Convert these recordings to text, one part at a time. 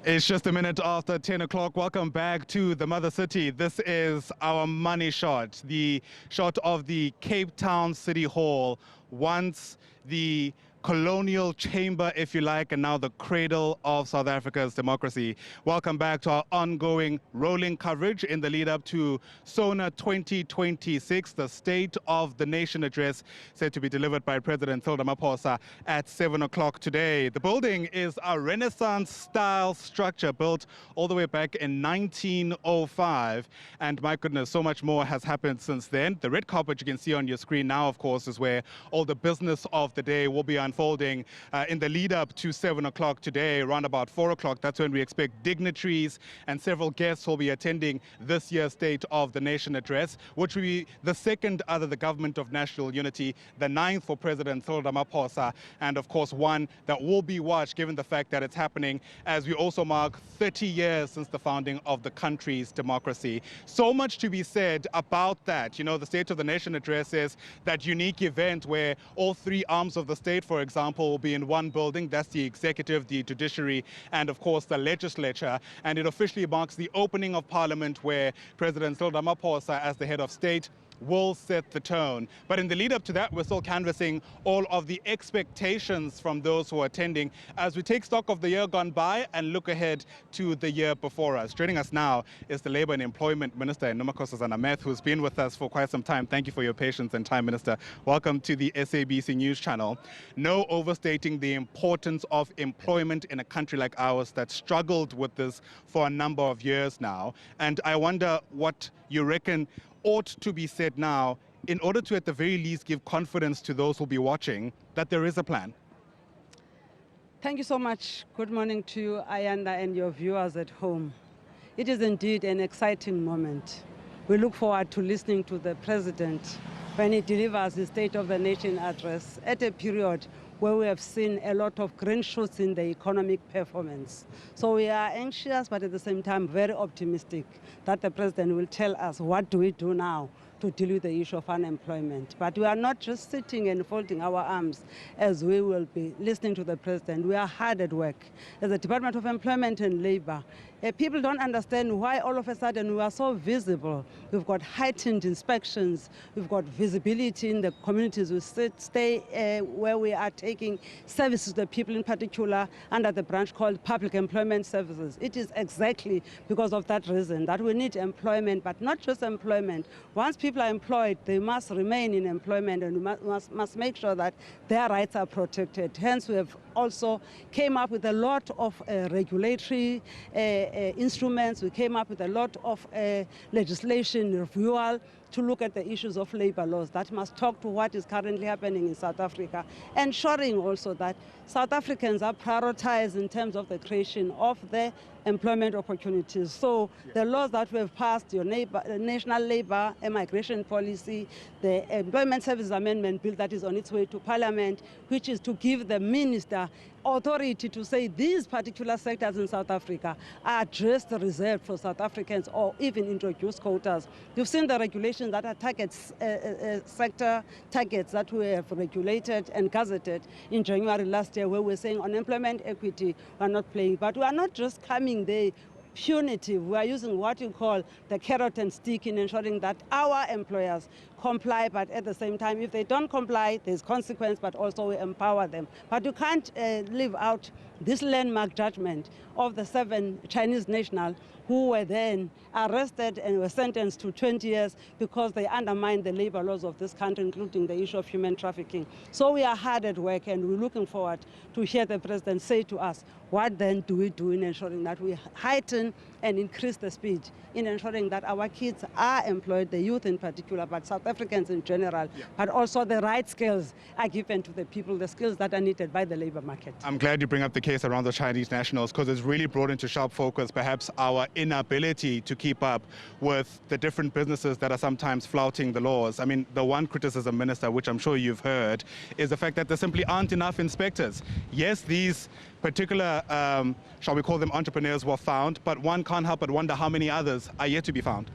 It's just a minute after 10 o'clock. Welcome back to the Mother City. This is our money shot, the shot of the Cape Town City Hall, once the colonial chamber, if you like, and now the cradle of South Africa's democracy. Welcome back to our ongoing rolling coverage in the lead up to Sona 2026, the State of the Nation address said to be delivered by President Cyril Ramaphosa at 7 o'clock today. The building is a Renaissance-style structure built all the way back in 1905. And my goodness, so much more has happened since then. The red carpet you can see on your screen now, of course, is where all the business of the day will be unfolding in the lead up to 7 o'clock today. Around about 4 o'clock, that's when we expect dignitaries and several guests will be attending this year's State of the Nation address, which will be the second under the Government of National Unity, the 9th for President Cyril Ramaphosa, and of course one that will be watched given the fact that it's happening as we also mark 30 years since the founding of the country's democracy. So much to be said about that. You know, the State of the Nation address is that unique event where all three arms of the state, for example, will be in one building. That's the executive, the judiciary, and of course the legislature. And it officially marks the opening of Parliament where President Cyril Ramaphosa, as the head of state, will set the tone. But in the lead up to that, we're still canvassing all of the expectations from those who are attending as we take stock of the year gone by and look ahead to the year before us. Joining us now is the Labour and Employment Minister, Nomako, who's been with us for quite some time. Thank you for your patience and time, Minister. Welcome to the SABC News Channel. No overstating the importance of employment in a country like ours that struggled with this for a number of years now. And I wonder what you reckon ought to be said now in order to, at the very least, give confidence to those who will be watching that there is a plan. Thank you so much. Good morning to you, Ayanda, and your viewers at home. It is indeed an exciting moment. We look forward to listening to the President when he delivers the State of the Nation address at a period where we have seen a lot of green shoots in the economic performance. So we are anxious, but at the same time very optimistic that the President will tell us what do we do now to deal with the issue of unemployment. But we are not just sitting and folding our arms as we will be listening to the President. We are hard at work. As the Department of Employment and Labour, people don't understand why all of a sudden we are so visible. We've got heightened inspections. We've got visibility in the communities. We stay where we are taking services to the people, in particular under the branch called Public Employment Services. It is exactly because of that reason that we need employment, but not just employment. Once people are employed, they must remain in employment, and we must make sure that their rights are protected. Hence, we have also came up with a lot of regulatory instruments. We came up with a lot of legislation reviewal to look at the issues of labor laws that must talk to what is currently happening in South Africa, ensuring also that South Africans are prioritized in terms of the creation of the employment opportunities. So the laws that we have passed, your National Labour and Migration Policy, the Employment Services Amendment Bill that is on its way to Parliament, which is to give the minister authority to say these particular sectors in South Africa are just reserved for South Africans or even introduce quotas. You've seen the regulations that are targets, sector targets that we have regulated and gazetted in January last year, where we're saying on employment equity we're not playing. But we are not just coming there punitive. We are using what you call the carrot and stick in ensuring that our employers comply, but at the same time, if they don't comply, there's consequence, but also we empower them. But you can't leave out this landmark judgment of the 7 Chinese nationals who were then arrested and were sentenced to 20 years because they undermined the labor laws of this country, including the issue of human trafficking. So we are hard at work, and we're looking forward to hear the President say to us, what then do we do in ensuring that we heighten and increase the speed in ensuring that our kids are employed, the youth in particular, but South Africans in general, but also the right skills are given to the people, the skills that are needed by the labor market. I'm glad you bring up the case around the Chinese nationals, because it's really brought into sharp focus perhaps our inability to keep up with the different businesses that are sometimes flouting the laws. I mean, the one criticism, Minister, which I'm sure you've heard, is the fact that there simply aren't enough inspectors. Yes, these particular, shall we call them entrepreneurs, were found, but one can't help but wonder how many others are yet to be found.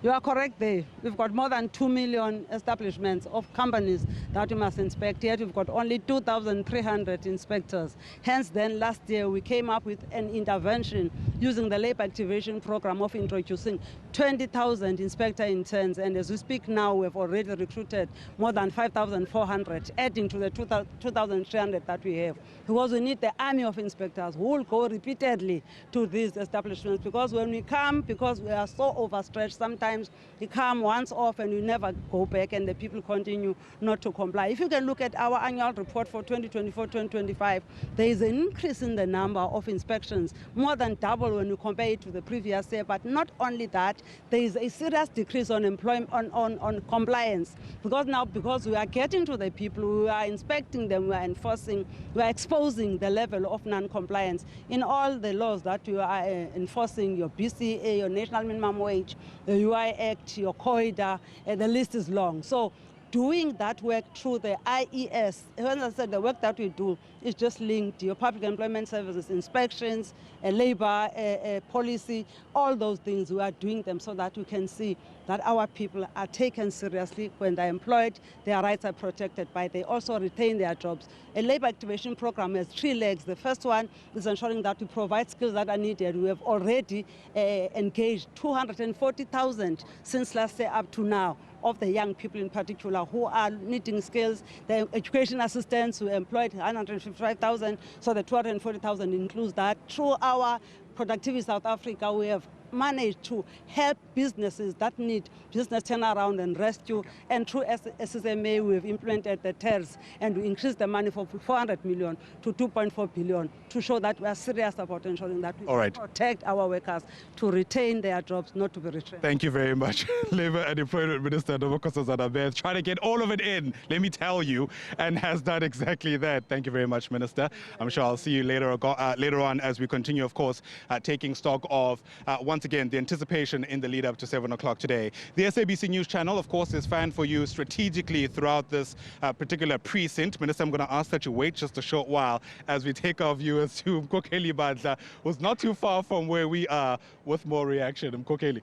You are correct there. We've got more than 2 million establishments of companies that we must inspect, yet we've got only 2,300 inspectors. Hence then last year we came up with an intervention using the labor activation program of introducing 20,000 inspector interns, and as we speak now we've already recruited more than 5,400, adding to the 2,300 that we have, because we need the army of inspectors who will go repeatedly to these establishments, because when we come, because we are so overstretched, sometimes we come once off and we never go back and the people continue not to comply. If you can look at our annual report for 2024-2025, there is an increase in the number of inspections, more than double when you compare it to the previous year. But not only that, there is a serious decrease on on compliance, because we are getting to the people, we are inspecting them, we are enforcing, we are exposing the level of non-compliance in all the laws that you are enforcing, your BCA, your National Minimum Wage, the UI Act, your COIDA, the list is long. So doing that work through the IES, when I said the work that we do is just linked to your public employment services, inspections, labor policy, all those things, we are doing them so that we can see that our people are taken seriously when they're employed, their rights are protected, but they also retain their jobs. A labor activation program has 3 legs. The first one is ensuring that we provide skills that are needed. We have already engaged 240,000 since last year up to now, of the young people in particular who are needing skills. The education assistants who employed 155,000, so the 240,000 includes that. Through our Productivity South Africa, we have managed to help businesses that need business turnaround and rescue, and through SSMA we've implemented the TERS, and we increased the money from 400 million to 2.4 billion to show that we are serious about ensuring that we protect our workers to retain their jobs, not to be retrained. Thank you very much. Labour and Employment Minister Novokosa Zanabeth trying to get all of it in, let me tell you, and has done exactly that. Thank you very much, Minister. I'm sure I'll see you later on as we continue, of course, taking stock of once again the anticipation in the lead up to 7 o'clock today. The SABC News channel, of course, is fanned for you strategically throughout this particular precinct. Minister, I'm going to ask that you wait just a short while as we take our viewers to Mkokeli Badla, who's not too far from where we are, with more reaction. Mkokeli.